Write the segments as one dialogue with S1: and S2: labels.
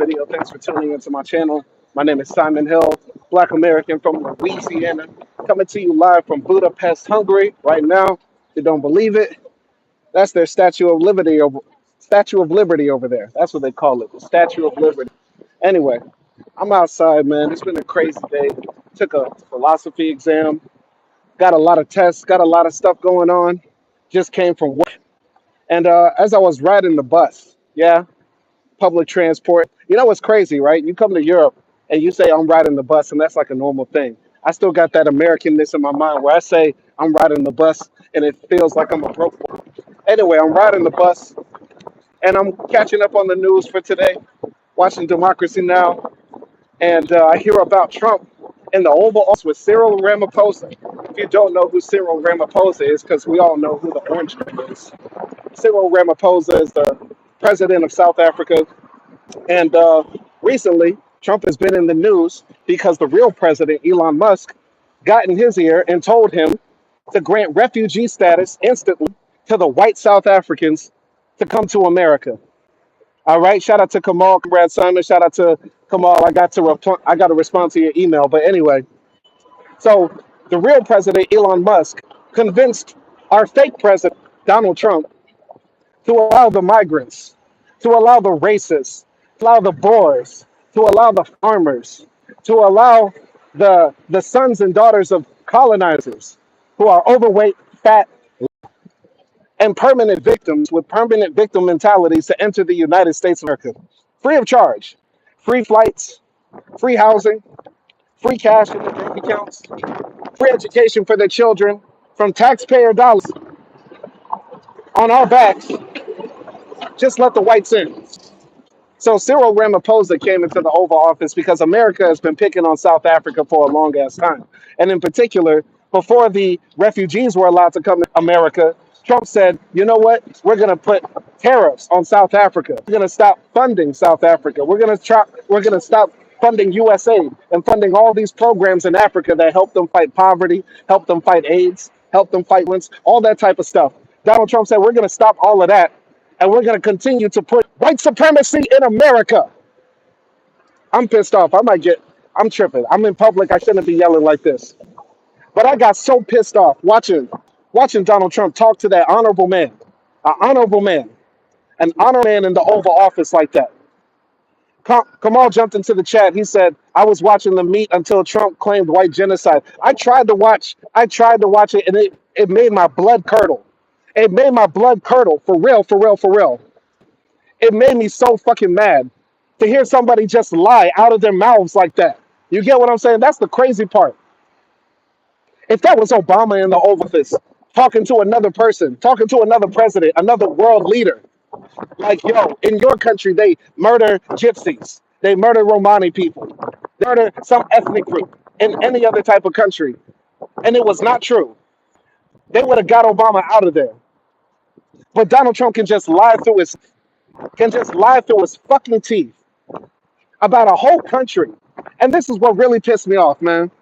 S1: video. Thanks for tuning into my channel. My name is Simon Hill, Black American from Louisiana, coming to you live from Budapest, Hungary. Right now, if you don't believe it, that's their Statue of Liberty over there. That's what they call it, the Statue of Liberty. Anyway, I'm outside, man. It's been a crazy day. Took a philosophy exam, got a lot of tests, got a lot of stuff going on. Just came from work, and as I was riding the bus, yeah, public transport. You know what's crazy, right? You come to Europe and you say I'm riding the bus, and that's like a normal thing. I still got that Americanness in my mind where I say I'm riding the bus, and it feels like I'm a broke boy. Anyway, I'm riding the bus, and I'm catching up on the news for today, watching Democracy Now, and I hear about Trump in the Oval Office with Cyril Ramaphosa. If you don't know who Cyril Ramaphosa is, because we all know who the Orange Man is. Cyril Ramaphosa is the president of South Africa. And recently, Trump has been in the news because the real president, Elon Musk, got in his ear and told him to grant refugee status instantly to the white South Africans to come to America. All right. Shout out to Kamal, Brad Simon. Shout out to Kamal. I got to respond to your email. But anyway, so the real president, Elon Musk, convinced our fake president, Donald Trump, to allow the migrants, to allow the racists, to allow the Boers, to allow the farmers, to allow the sons and daughters of colonizers who are overweight, fat, and permanent victims with permanent victim mentalities to enter the United States of America. Free of charge. Free flights, free housing, free cash in their bank accounts, free education for their children from taxpayer dollars on our backs. Just let the whites in. So Cyril Ramaphosa came into the Oval Office because America has been picking on South Africa for a long ass time. And in particular, before the refugees were allowed to come to America, Trump said, you know what? We're going to put tariffs on South Africa. We're going to stop funding South Africa. We're going to stop funding USAID and funding all these programs in Africa that help them fight poverty, help them fight AIDS, help them fight wins, all that type of stuff. Donald Trump said, we're going to stop all of that, and we're going to continue to put white supremacy in America. I'm pissed off. I'm tripping. I'm in public. I shouldn't be yelling like this. But I got so pissed off watching Donald Trump talk to that honorable man, an honorable man, an honor man in the Oval Office like that. Kamal jumped into the chat. He said, I was watching the meet until Trump claimed white genocide. I tried to watch it, and it made my blood curdle. It made my blood curdle, for real, for real, for real. It made me so fucking mad to hear somebody just lie out of their mouths like that. You get what I'm saying? That's the crazy part. If that was Obama in the Oval Office, talking to another person, talking to another president, another world leader, like, yo, in your country, they murder gypsies, they murder Romani people, they murder some ethnic group in any other type of country, and it was not true, they would have got Obama out of there. But Donald Trump can just lie through his fucking teeth about a whole country. And this is what really pissed me off, man.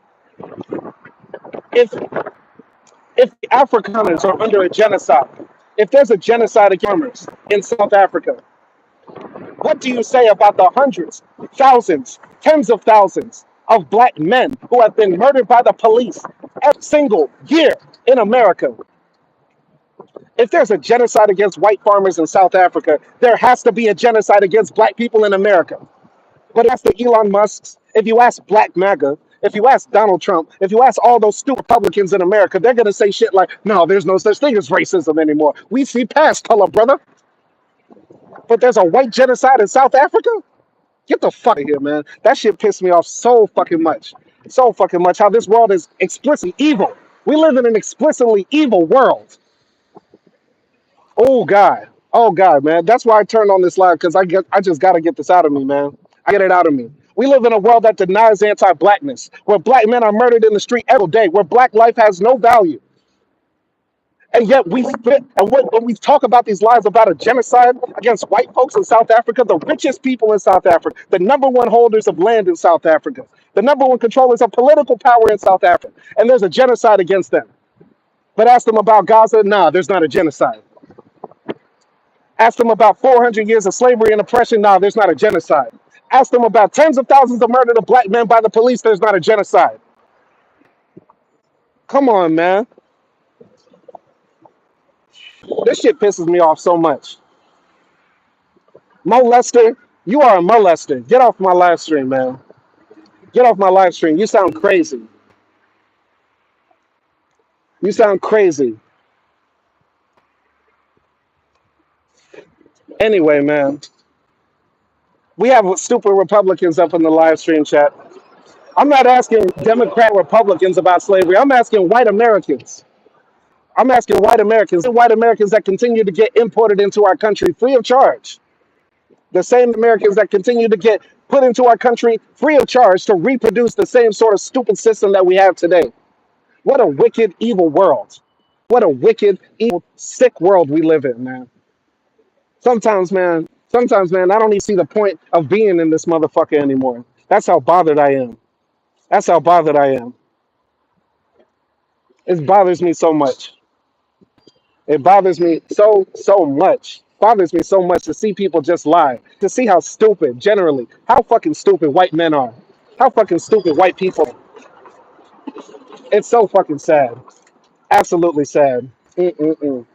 S1: If the Afrikaners are under a genocide, if there's a genocide against farmers in South Africa, what do you say about the hundreds, thousands, tens of thousands of black men who have been murdered by the police every single year in America? If there's a genocide against white farmers in South Africa, there has to be a genocide against black people in America. But ask the Elon Musks, if you ask Black MAGA, if you ask Donald Trump, if you ask all those stupid Republicans in America, they're going to say shit like, no, there's no such thing as racism anymore. We see past color, brother. But there's a white genocide in South Africa? Get the fuck out of here, man. That shit pissed me off so fucking much. So fucking much. How this world is explicitly evil. We live in an explicitly evil world. Oh God. Oh God, man. That's why I turned on this live, because I just gotta get this out of me, man. I get it out of me. We live in a world that denies anti-blackness, where black men are murdered in the street every day, where black life has no value. And yet we spit, and when we talk about these lies about a genocide against white folks in South Africa, the richest people in South Africa, the number one holders of land in South Africa, the number one controllers of political power in South Africa, and there's a genocide against them. But ask them about Gaza, nah, there's not a genocide. Ask them about 400 years of slavery and oppression, nah, there's not a genocide. Ask them about tens of thousands of murdered of black men by the police. There's not a genocide. Come on, man. This shit pisses me off so much. Molester, you are a molester. Get off my live stream, man. Get off my live stream. You sound crazy. You sound crazy. Anyway, man, we have stupid Republicans up in the live stream chat. I'm not asking Democrat Republicans about slavery. I'm asking white Americans. I'm asking white Americans that continue to get imported into our country free of charge. The same Americans that continue to get put into our country free of charge to reproduce the same sort of stupid system that we have today. What a wicked, evil world. What a wicked, evil, sick world we live in, man. Sometimes, man, I don't even see the point of being in this motherfucker anymore. That's how bothered I am. That's how bothered I am. It bothers me so much. It bothers me so much. Bothers me so much to see people just lie. To see how stupid, generally, how fucking stupid white men are. How fucking stupid white people. It's so fucking sad. Absolutely sad. Mm-mm-mm.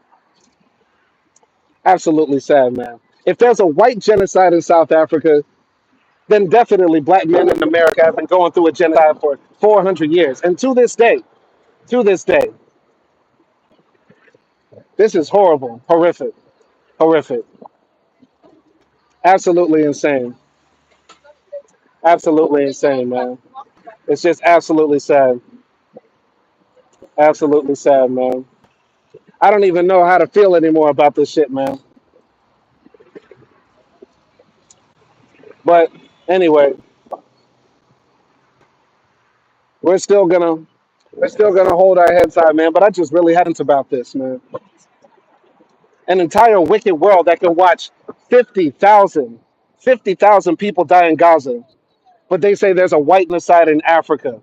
S1: Absolutely sad, man. If there's a white genocide in South Africa, then definitely black men in America have been going through a genocide for 400 years. And to this day, this is horrible, horrific, horrific, absolutely insane. Absolutely insane, man. It's just absolutely sad. Absolutely sad, man. I don't even know how to feel anymore about this shit, man. But anyway, we're still gonna we're still gonna hold our heads high, man. But I just really hadn't about this, man. An entire wicked world that can watch 50,000, 50,000 people die in Gaza, but they say there's a white genocide in Africa.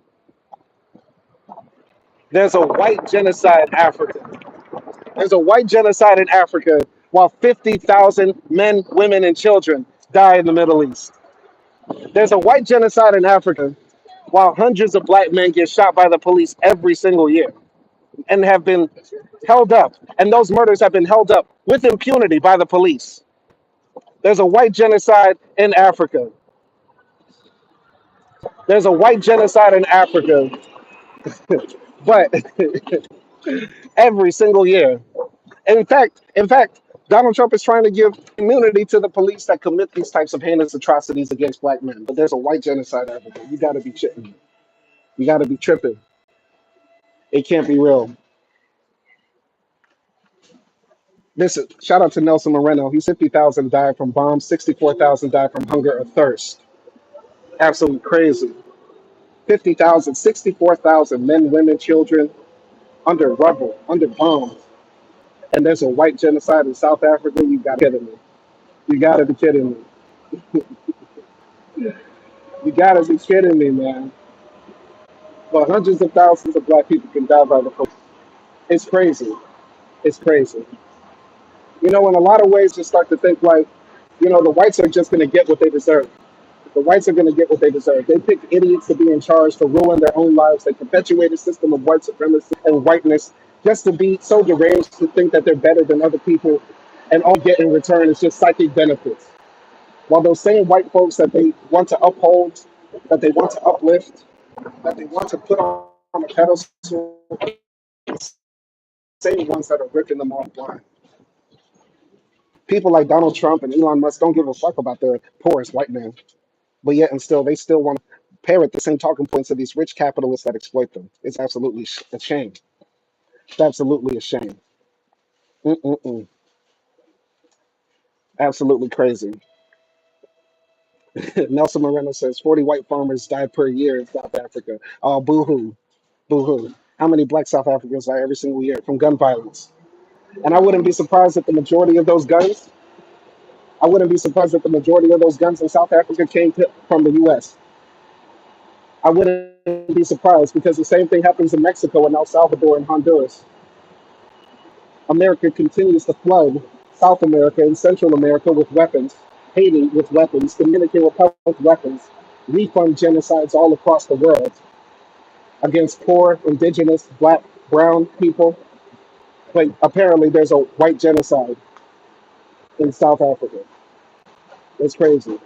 S1: There's a white genocide in Africa. There's a white genocide in Africa while 50,000 men, women, and children die in the Middle East. There's a white genocide in Africa while hundreds of black men get shot by the police every single year and have been held up. And those murders have been held up with impunity by the police. There's a white genocide in Africa. There's a white genocide in Africa, but every single year. In fact, Donald Trump is trying to give immunity to the police that commit these types of heinous atrocities against black men. But there's a white genocide in Africa. You got to be tripping. You got to be tripping. It can't be real. This shout out to Nelson Moreno. He's 50,000 died from bombs, 64,000 died from hunger or thirst. Absolutely crazy. 50,000, 64,000 men, women, children under rubble, under bombs. And there's a white genocide in South Africa. You got to be kidding me. You got to be kidding me. You got to be kidding me, man. But hundreds of thousands of black people can die by the police. It's crazy. It's crazy. You know, in a lot of ways, you start to think like, you know, the whites are just going to get what they deserve. The whites are going to get what they deserve. They pick idiots to be in charge to ruin their own lives. They perpetuate a system of white supremacy and whiteness just to be so deranged to think that they're better than other people. And all get in return is just psychic benefits. While those same white folks that they want to uphold, that they want to uplift, that they want to put on a pedestal, the same ones that are ripping them off blind. People like Donald Trump and Elon Musk don't give a fuck about the poorest white man. But yet and still, they still want to parrot the same talking points of these rich capitalists that exploit them. It's absolutely a shame. It's absolutely a shame. Mm-mm-mm. Absolutely crazy. Nelson Moreno says 40 white farmers die per year in South Africa. Oh, boo-hoo. Boo-hoo. How many black South Africans die every single year from gun violence? And I wouldn't be surprised if the majority of those guns, I wouldn't be surprised if the majority of those guns in South Africa came from the U.S. I wouldn't be surprised because the same thing happens in Mexico and El Salvador and Honduras. America continues to flood South America and Central America with weapons Haiti with weapons, Dominican Republic with weapons, we fund genocides all across the world against poor, indigenous, black, brown people. But apparently there's a white genocide in South Africa. It's crazy.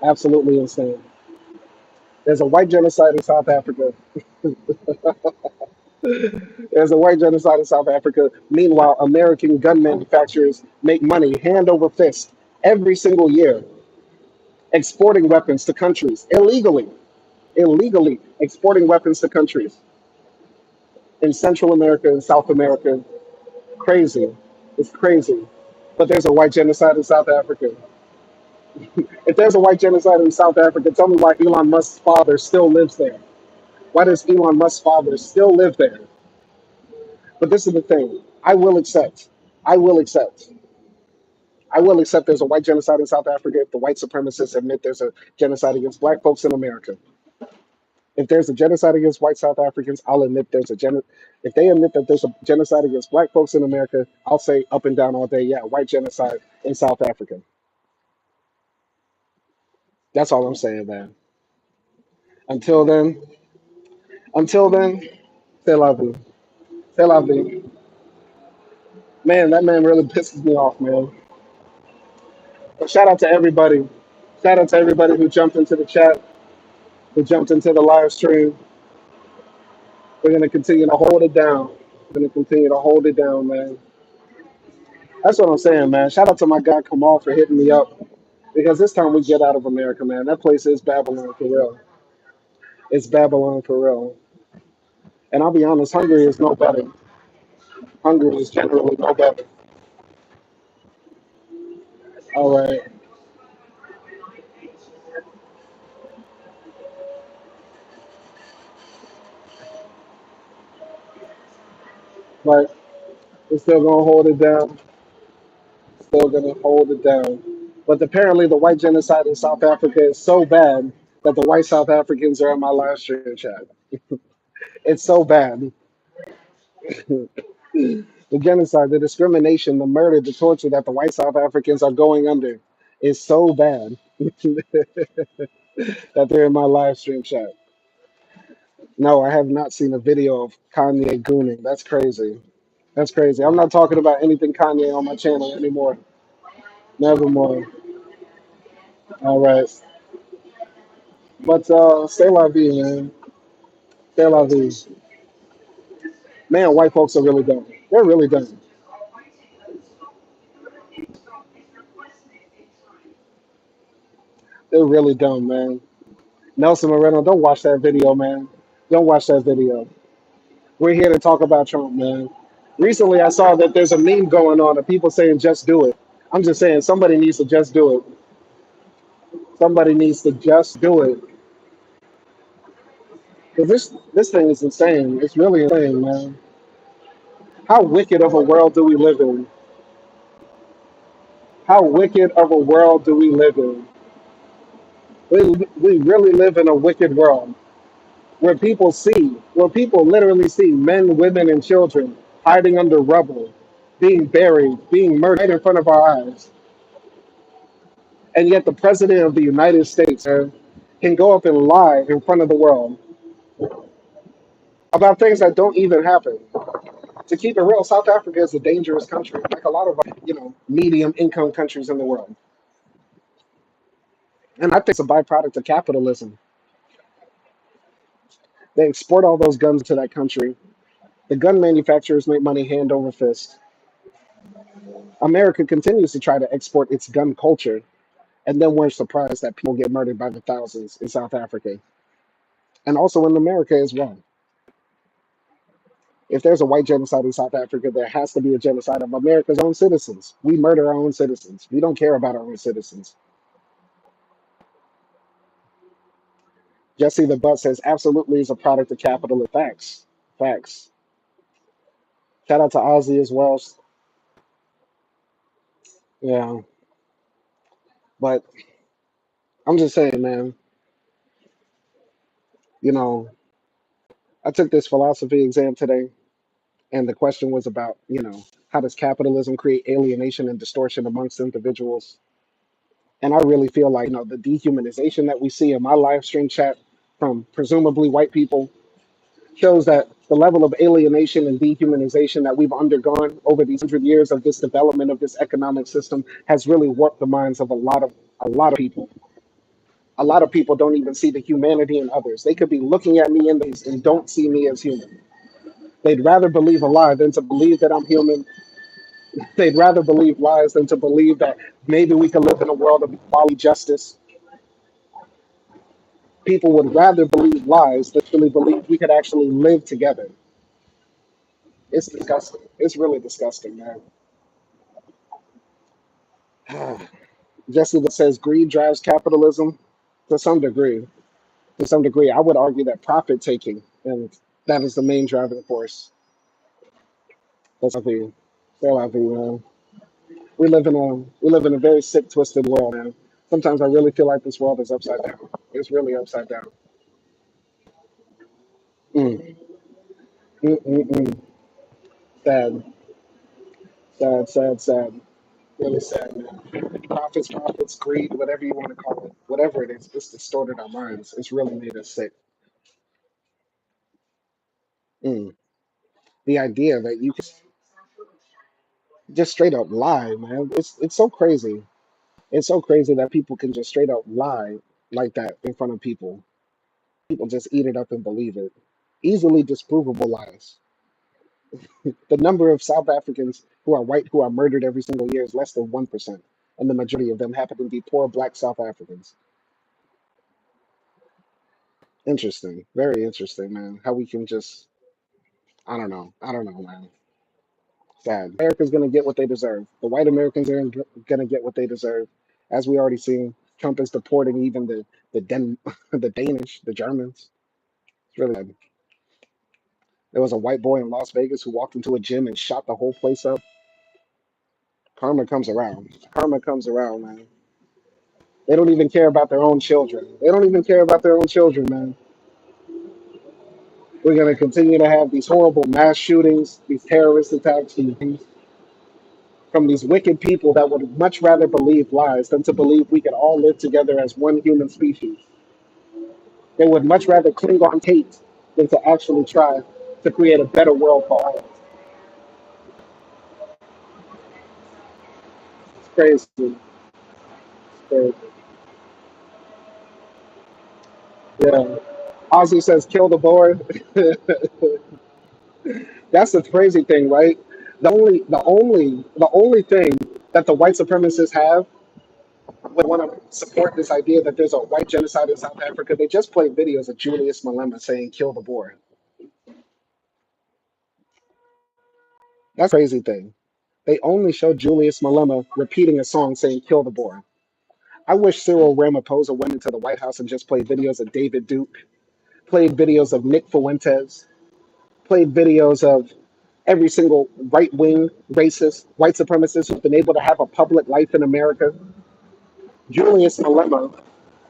S1: Absolutely insane. There's a white genocide in South Africa. There's a white genocide in South Africa. Meanwhile, American gun manufacturers make money hand over fist every single year exporting weapons to countries illegally, illegally exporting weapons to countries in Central America and South America. Crazy. It's crazy. But there's a white genocide in South Africa. If there's a white genocide in South Africa, tell me why Elon Musk's father still lives there. Why does Elon Musk's father still live there? But this is the thing. I will accept. I will accept. I will accept there's a white genocide in South Africa if the white supremacists admit there's a genocide against black folks in America. If there's a genocide against white South Africans, I'll admit there's a if they admit that there's a genocide against black folks in America, I'll say up and down all day, yeah, white genocide in South Africa. That's all I'm saying, man. Until then, until then, c'est la vie. C'est la vie. Man, that man really pisses me off, man. But shout out to everybody. Shout out to everybody who jumped into the chat, who jumped into the live stream. We're gonna continue to hold it down. We're gonna continue to hold it down, man. That's what I'm saying, man. Shout out to my guy Kamal for hitting me up because this time we get out of America, man. That place is Babylon for real. It's Babylon for real. And I'll be honest, Hungary is no better. Hungary is generally no better. All right, but we're still gonna hold it down. Still gonna hold it down. But apparently, the white genocide in South Africa is so bad that the white South Africans are in my live stream chat. It's so bad. The genocide, the discrimination, the murder, the torture that the white South Africans are going under is so bad that they're in my live stream chat. No, I have not seen a video of Kanye gooning. That's crazy. That's crazy. I'm not talking about anything Kanye on my channel anymore. Nevermore. All right. But stay la vie, man. Stay la vie. Man, white folks are really dumb. They're really dumb. They're really dumb, man. Nelson Moreno, don't watch that video, man. Don't watch that video. We're here to talk about Trump, man. Recently, I saw that there's a meme going on of people saying, just do it. I'm just saying, somebody needs to just do it. Somebody needs to just do it. 'Cause this thing is insane. It's really insane, man. How wicked of a world do we live in? How wicked of a world do we live in? We really live in a wicked world where people literally see men, women, and children hiding under rubble, being buried, being murdered right in front of our eyes. And yet the president of the United States can go up and lie in front of the world about things that don't even happen. To keep it real, South Africa is a dangerous country, like a lot of medium income countries in the world. And I think it's a byproduct of capitalism. They export all those guns to that country. The gun manufacturers make money hand over fist. America continues to try to export its gun culture, and then we're surprised that people get murdered by the thousands in South Africa and also in America as well. If there's a white genocide in South Africa, there has to be a genocide of America's own citizens. We murder our own citizens. We don't care about our own citizens. Jesse the Butt says absolutely is a product of capitalist facts. Facts. Shout out to Ozzy as well. Yeah, but I'm just saying, man. You know, I took this philosophy exam today, and the question was about How does capitalism create alienation and distortion amongst individuals? And I really feel like, the dehumanization that we see in my live stream chat from presumably white people shows that the level of alienation and dehumanization that we've undergone over these 100 years of this development of this economic system has really warped the minds of a lot of people. A lot of people don't even see the humanity in others. They could be looking at me in these and don't see me as human. They'd rather believe a lie than to believe that I'm human. They'd rather believe lies than to believe that maybe we could live in a world of equality, justice. People would rather believe lies than really believe we could actually live together. It's disgusting. It's really disgusting, man. Jesse that says greed drives capitalism to some degree. To some degree, I would argue that profit taking, and that is the main driving force. That's I think. So I think, we live in a very sick, twisted world, man. Sometimes I really feel like this world is upside down. It's really upside down. Mm, mm, mm, mm. Sad, sad, sad, sad. Really sad, man. Profits, greed, whatever you want to call it, whatever it is, it's distorted our minds. It's really made us sick. Mm. The idea that you can just straight up lie, man. It's so crazy. It's so crazy that people can just straight up lie like that in front of people. People just eat it up and believe it. Easily disprovable lies. The number of South Africans who are white who are murdered every single year is less than 1%. And the majority of them happen to be poor black South Africans. Interesting. Very interesting, man. How we can just, I don't know. I don't know, man. Sad. America's going to get what they deserve. The white Americans are going to get what they deserve. As we already seen, Trump is deporting even the Danish, the Germans. It's really bad. There was a white boy in Las Vegas who walked into a gym and shot the whole place up. Karma comes around. Karma comes around, man. They don't even care about their own children. They don't even care about their own children, man. We're going to continue to have these horrible mass shootings, these terrorist attacks, these things from these wicked people that would much rather believe lies than to believe we could all live together as one human species. They would much rather cling on hate than to actually try to create a better world for all. It's crazy. It's crazy. Yeah. Ozzy says, kill the board. That's the crazy thing, right? The only thing that the white supremacists have would want to support this idea that there's a white genocide in South Africa. They just played videos of Julius Malema saying "kill the boer." That's the crazy thing. They only showed Julius Malema repeating a song saying "kill the boer." I wish Cyril Ramaphosa went into the White House and just played videos of David Duke, played videos of Nick Fuentes, played videos of every single right wing racist white supremacist who's been able to have a public life in America. Julius Malema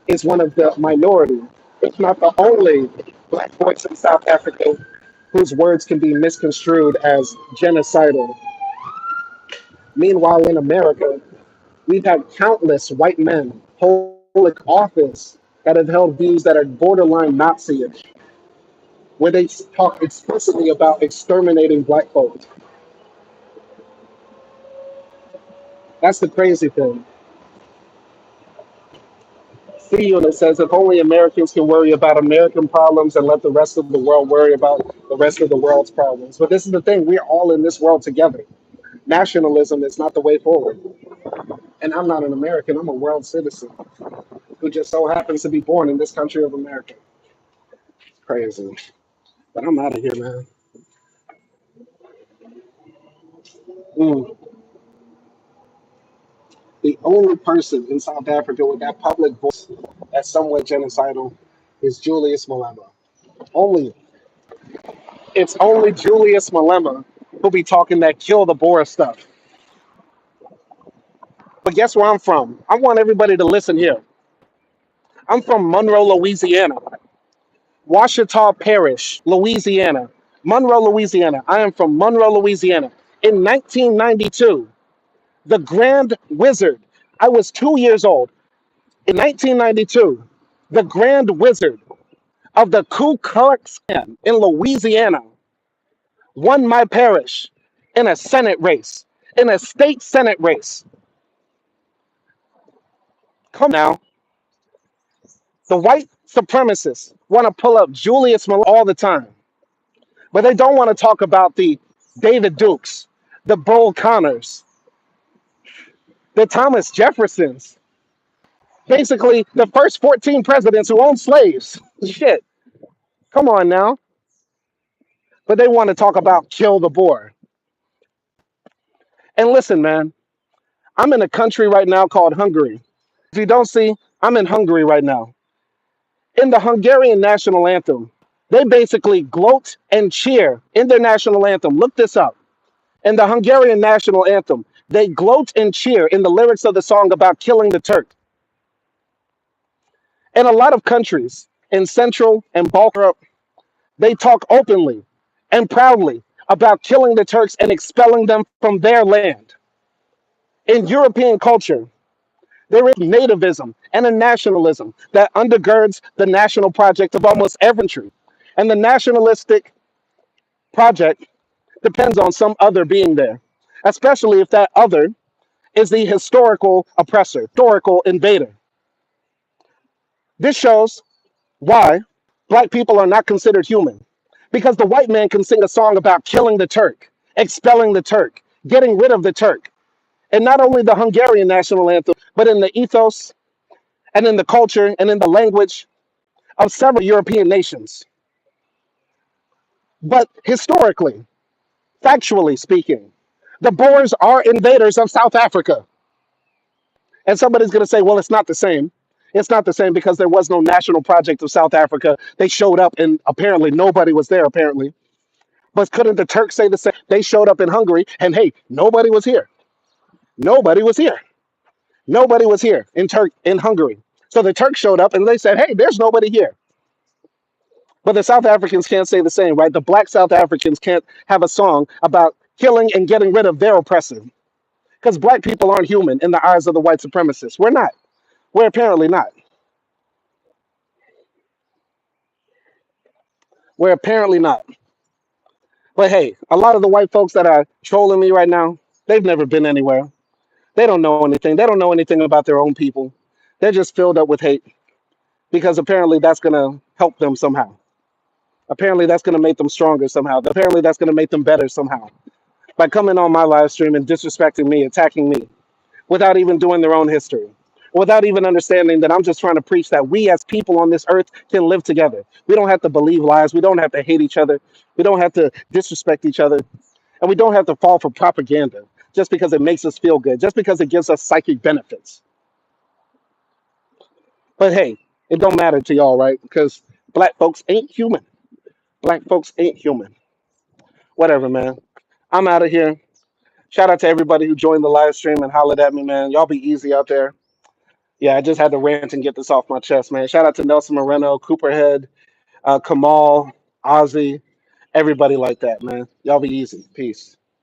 S1: is one of the minority, if not the only, black voice in South Africa whose words can be misconstrued as genocidal. Meanwhile, in America, we've had countless white men hold public office that have held views that are borderline Nazi-ish, where they talk explicitly about exterminating black folks. That's the crazy thing. C unit says if only Americans can worry about American problems and let the rest of the world worry about the rest of the world's problems. But this is the thing, we're all in this world together. Nationalism is not the way forward. And I'm not an American, I'm a world citizen who just so happens to be born in this country of America. Crazy. But I'm out of here, man. Mm. The only person in South Africa with that public voice that's somewhat genocidal is Julius Malema. Only it's only Julius Malema who'll be talking that kill the Boer stuff. But guess where I'm from? I want everybody to listen here. I'm from Monroe, Louisiana. Washita Parish, Louisiana. Monroe, Louisiana. I am from Monroe, Louisiana. In 1992, the Grand Wizard, I was 2 years old. In 1992, the Grand Wizard of the Ku Klux Klan in Louisiana won my parish in a Senate race, in a state Senate race. Come now, the white supremacists want to pull up Julius Malema all the time, but they don't want to talk about the David Dukes, the Bull Connors, the Thomas Jeffersons, basically the first 14 presidents who owned slaves. Shit, come on now. But they want to talk about kill the Boer. And listen, man, I'm in a country right now called Hungary. If you don't see, I'm in Hungary right now. In the Hungarian national anthem, they basically gloat and cheer in their national anthem. Look this up. In the Hungarian national anthem, they gloat and cheer in the lyrics of the song about killing the Turk. In a lot of countries in Central and Balkan Europe, they talk openly and proudly about killing the Turks and expelling them from their land. In European culture, there is nativism and a nationalism that undergirds the national project of almost every country. And the nationalistic project depends on some other being there, especially if that other is the historical oppressor, historical invader. This shows why black people are not considered human. Because the white man can sing a song about killing the Turk, expelling the Turk, getting rid of the Turk. And not only the Hungarian national anthem, but in the ethos and in the culture and in the language of several European nations. But historically, factually speaking, the Boers are invaders of South Africa. And somebody's going to say, well, it's not the same. It's not the same because there was no national project of South Africa. They showed up and apparently nobody was there, apparently. But couldn't the Turks say the same? They showed up in Hungary and hey, nobody was here. Nobody was here. Nobody was here in Hungary. So the Turks showed up and they said, hey, there's nobody here. But the South Africans can't say the same, right? The black South Africans can't have a song about killing and getting rid of their oppressor. Because black people aren't human in the eyes of the white supremacists. We're not. We're apparently not. We're apparently not. But hey, a lot of the white folks that are trolling me right now, they've never been anywhere. They don't know anything. They don't know anything about their own people. They're just filled up with hate because apparently that's going to help them somehow. Apparently that's going to make them stronger somehow. Apparently that's going to make them better somehow. By coming on my live stream and disrespecting me, attacking me, without even doing their own history, without even understanding that I'm just trying to preach that we as people on this earth can live together. We don't have to believe lies. We don't have to hate each other. We don't have to disrespect each other. And we don't have to fall for propaganda just because it makes us feel good, just because it gives us psychic benefits. But hey, it don't matter to y'all, right? Because black folks ain't human. Black folks ain't human. Whatever, man. I'm out of here. Shout out to everybody who joined the live stream and hollered at me, man. Y'all be easy out there. Yeah, I just had to rant and get this off my chest, man. Shout out to Nelson Moreno, Cooperhead, Kamal, Ozzy, everybody like that, man. Y'all be easy. Peace.